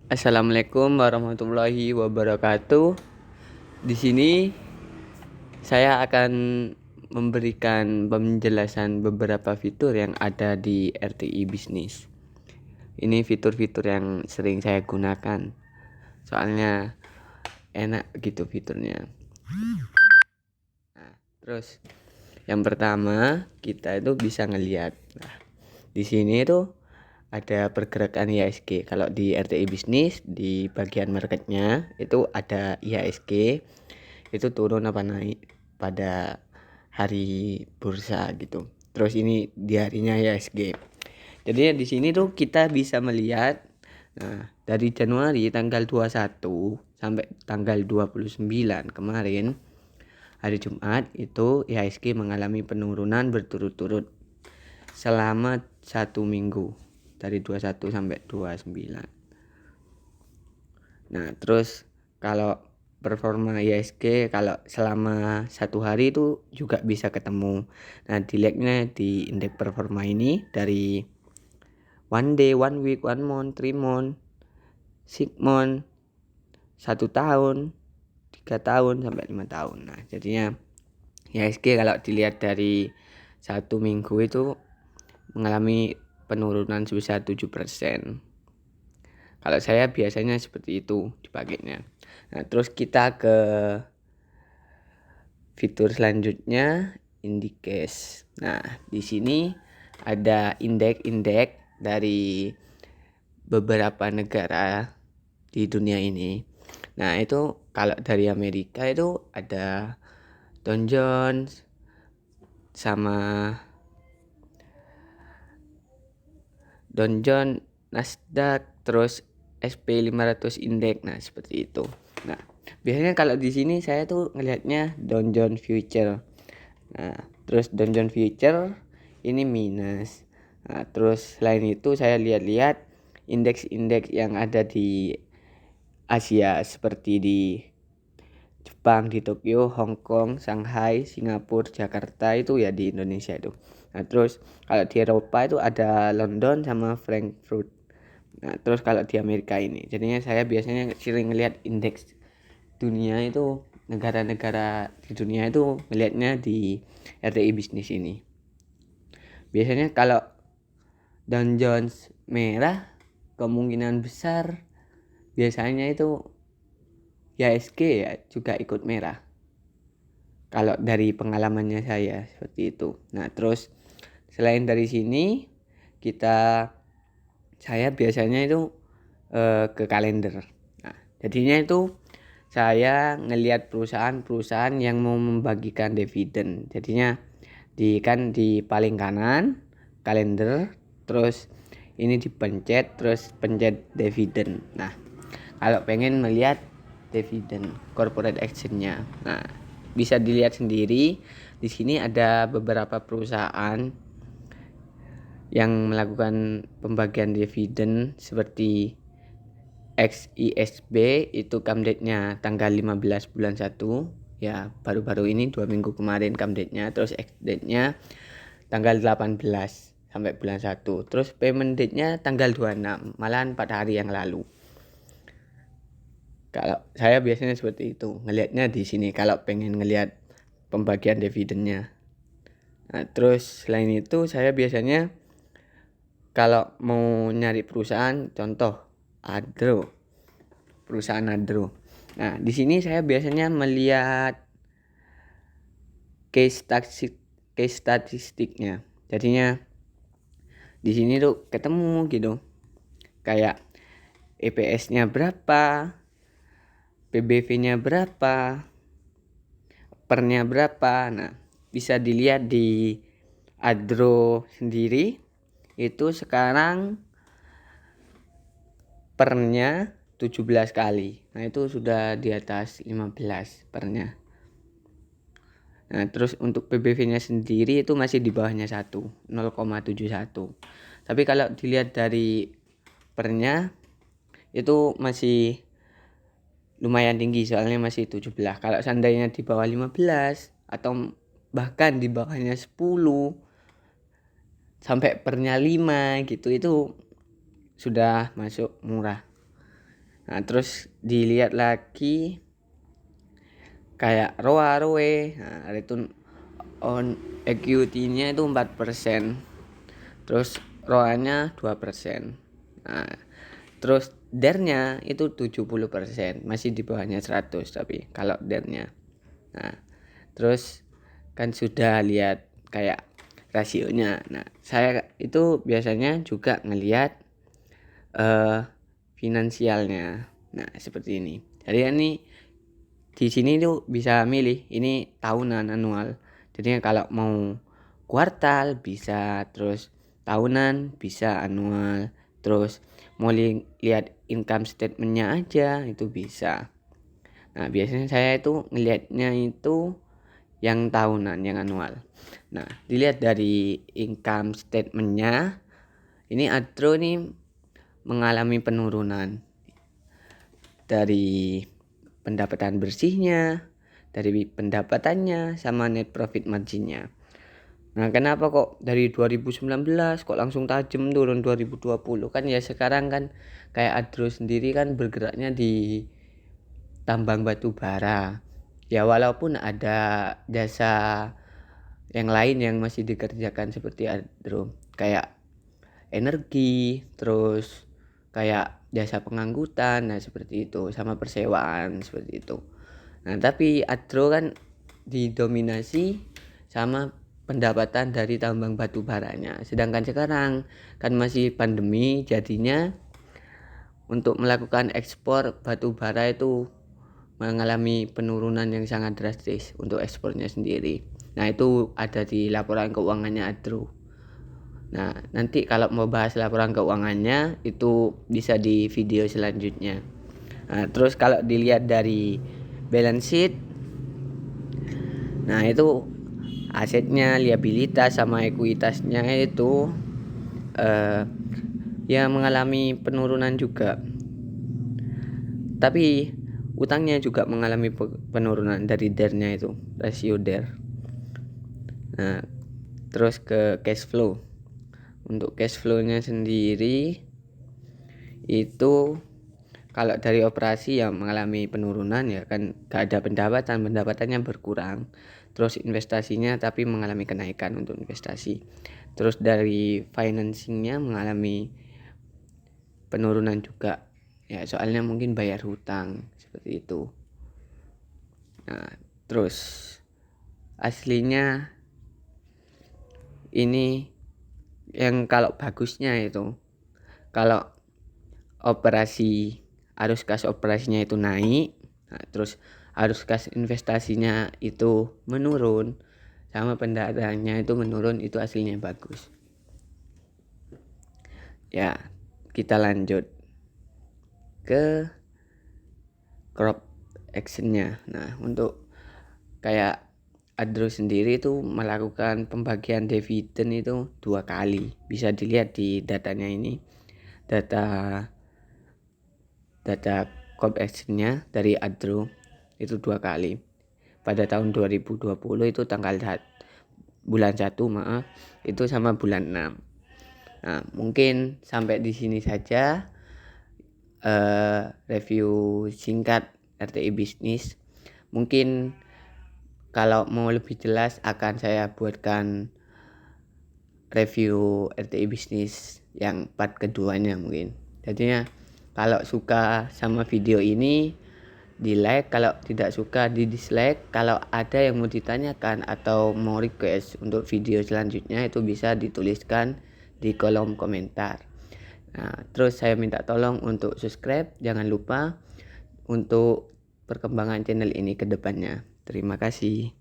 Assalamualaikum warahmatullahi wabarakatuh. Di sini saya akan memberikan penjelasan beberapa fitur yang ada di RTI Bisnis. Ini fitur-fitur yang sering saya gunakan. Soalnya enak gitu fiturnya. Nah, terus yang pertama kita itu bisa ngelihat. Nah, di sini itu ada pergerakan IHSG. Kalau di RTI Bisnis di bagian marketnya itu ada IHSG, itu turun apa naik pada hari bursa gitu. Terus ini di harinya IHSG. Jadi di sini tuh kita bisa melihat, nah, dari Januari tanggal 21 sampai tanggal 29 kemarin hari Jumat itu IHSG mengalami penurunan berturut-turut selama 1 minggu dari 21 sampai 29. Nah, terus kalau performa IHSG kalau selama 1 hari itu juga bisa ketemu. Nah, dilihatnya di indeks performa ini dari 1 day, 1 week, 1 month, 3 month, 6 month, 1 tahun, 3 tahun sampai 5 tahun. Nah, jadinya IHSG kalau dilihat dari 1 minggu itu mengalami penurunan sebesar 7%. Kalau saya biasanya seperti itu dipakainya. Nah, terus kita ke fitur selanjutnya, Indicase. Nah, di sini ada indeks-indeks dari beberapa negara di dunia ini. Nah, itu kalau dari Amerika itu ada Dow Jones sama Dow Jones, Nasdaq, terus SP500 indeks. Nah, seperti itu. Nah, biasanya kalau di sini saya tuh ngelihatnya Dow Jones Future. Nah, terus Dow Jones Future ini minus. Nah, terus selain itu saya lihat-lihat indeks-indeks yang ada di Asia seperti di Jepang, di Tokyo, Hong Kong, Shanghai, Singapura, Jakarta, itu ya di Indonesia itu. Nah, terus kalau di Eropa itu ada London sama Frankfurt. Nah, terus kalau di Amerika ini, jadinya saya biasanya sering ngelihat indeks dunia itu, negara-negara di dunia itu melihatnya di RTI Bisnis ini. Biasanya kalau Dow Jones merah, kemungkinan besar biasanya itu IHSG ya juga ikut merah. Kalau dari pengalamannya saya seperti itu. Nah, terus selain dari sini saya biasanya itu ke kalender. Nah, jadinya itu saya ngelihat perusahaan-perusahaan yang mau membagikan dividen. Jadinya di paling kanan kalender, terus ini dipencet, terus pencet dividen. Nah, kalau pengen melihat dividen corporate actionnya, nah, bisa dilihat sendiri. Di sini ada beberapa perusahaan yang melakukan pembagian dividen seperti XISB, itu come date-nya tanggal 15 bulan 1 ya, baru-baru ini 2 minggu kemarin come date-nya. Terus ex date-nya tanggal 18 sampai bulan 1. Terus payment date-nya tanggal 26, malahan 4 hari yang lalu. Kalau saya biasanya seperti itu, ngelihatnya di sini kalau pengen ngelihat pembagian dividennya. Nah, terus selain itu saya biasanya kalau mau nyari perusahaan, contoh perusahaan Adro. Nah, di sini saya biasanya melihat case statistiknya. Jadinya di sini tuh ketemu gitu. Kayak EPS-nya berapa, PBV-nya berapa, pernya berapa. Nah, bisa dilihat di Adro sendiri itu sekarang pernya 17 kali. Nah, itu sudah di atas 15 pernya. Nah, terus untuk PBV-nya sendiri itu masih di bawahnya 1, 0,71. Tapi kalau dilihat dari pernya itu masih lumayan tinggi, soalnya masih 17. Kalau seandainya di bawah 15 atau bahkan di bawahnya 10 sampai pernya 5 gitu, itu sudah masuk murah. Nah, terus dilihat lagi kayak ROA, nah, return on equity-nya itu 4%. Terus ROA-nya 2%. Nah, terus DER-nya itu 70%, masih di bawahnya 100 tapi kalau DER-nya. Nah, terus kan sudah lihat kayak rasionya. Nah, saya itu biasanya juga ngelihat finansialnya. Nah, seperti ini. Jadi ini di sini tuh bisa milih ini tahunan, anual. Jadi kalau mau kuartal bisa, terus tahunan bisa, anual, terus mau lihat income statementnya aja itu bisa. Nah, biasanya saya itu ngelihatnya itu yang tahunan, yang anual. Nah, dilihat dari income statementnya, ini Adro nih mengalami penurunan dari pendapatan bersihnya, dari pendapatannya, sama net profit marginnya. Nah, kenapa kok dari 2019 kok langsung tajam turun 2020? Kan ya sekarang kan kayak Adro sendiri kan bergeraknya di tambang batu bara. Ya walaupun ada jasa yang lain yang masih dikerjakan seperti Adro, kayak energi, terus kayak jasa pengangkutan, nah seperti itu, sama persewaan seperti itu. Nah, tapi Adro kan didominasi sama pendapatan dari tambang batu baranya. Sedangkan sekarang kan masih pandemi, jadinya untuk melakukan ekspor batu bara itu mengalami penurunan yang sangat drastis untuk ekspornya sendiri. Nah, itu ada di laporan keuangannya Adro. Nah, nanti kalau mau bahas laporan keuangannya itu bisa di video selanjutnya. Nah, terus kalau dilihat dari balance sheet, nah itu asetnya, liabilitas sama ekuitasnya itu ya mengalami penurunan juga. Tapi utangnya juga mengalami penurunan dari DER-nya itu, rasio DER. Nah, terus ke cash flow. Untuk cash flow-nya sendiri itu kalau dari operasi ya mengalami penurunan, ya kan gak ada pendapatannya berkurang. Terus investasinya tapi mengalami kenaikan untuk investasi. Terus dari financingnya mengalami penurunan juga, ya soalnya mungkin bayar hutang seperti itu. Nah, terus aslinya ini yang kalau bagusnya itu kalau operasi, arus kas operasinya itu naik, nah, terus arus kas investasinya itu menurun, sama pendapataannya itu menurun, itu aslinya bagus. Ya, kita lanjut ke crop actionnya. Nah, untuk kayak Adro sendiri itu melakukan pembagian dividen itu 2 kali. Bisa dilihat di datanya ini. Data crop actionnya dari Adro itu 2 kali. Pada tahun 2020 itu bulan 1 maaf, itu sama bulan 6. Nah, mungkin sampai di sini saja review singkat RTI bisnis. Mungkin kalau mau lebih jelas akan saya buatkan review RTI bisnis yang part keduanya mungkin. Jadinya kalau suka sama video ini di like, kalau tidak suka di dislike. Kalau ada yang mau ditanyakan atau mau request untuk video selanjutnya itu bisa dituliskan di kolom komentar. Nah, terus saya minta tolong untuk subscribe, jangan lupa, untuk perkembangan channel ini ke depannya. Terima kasih.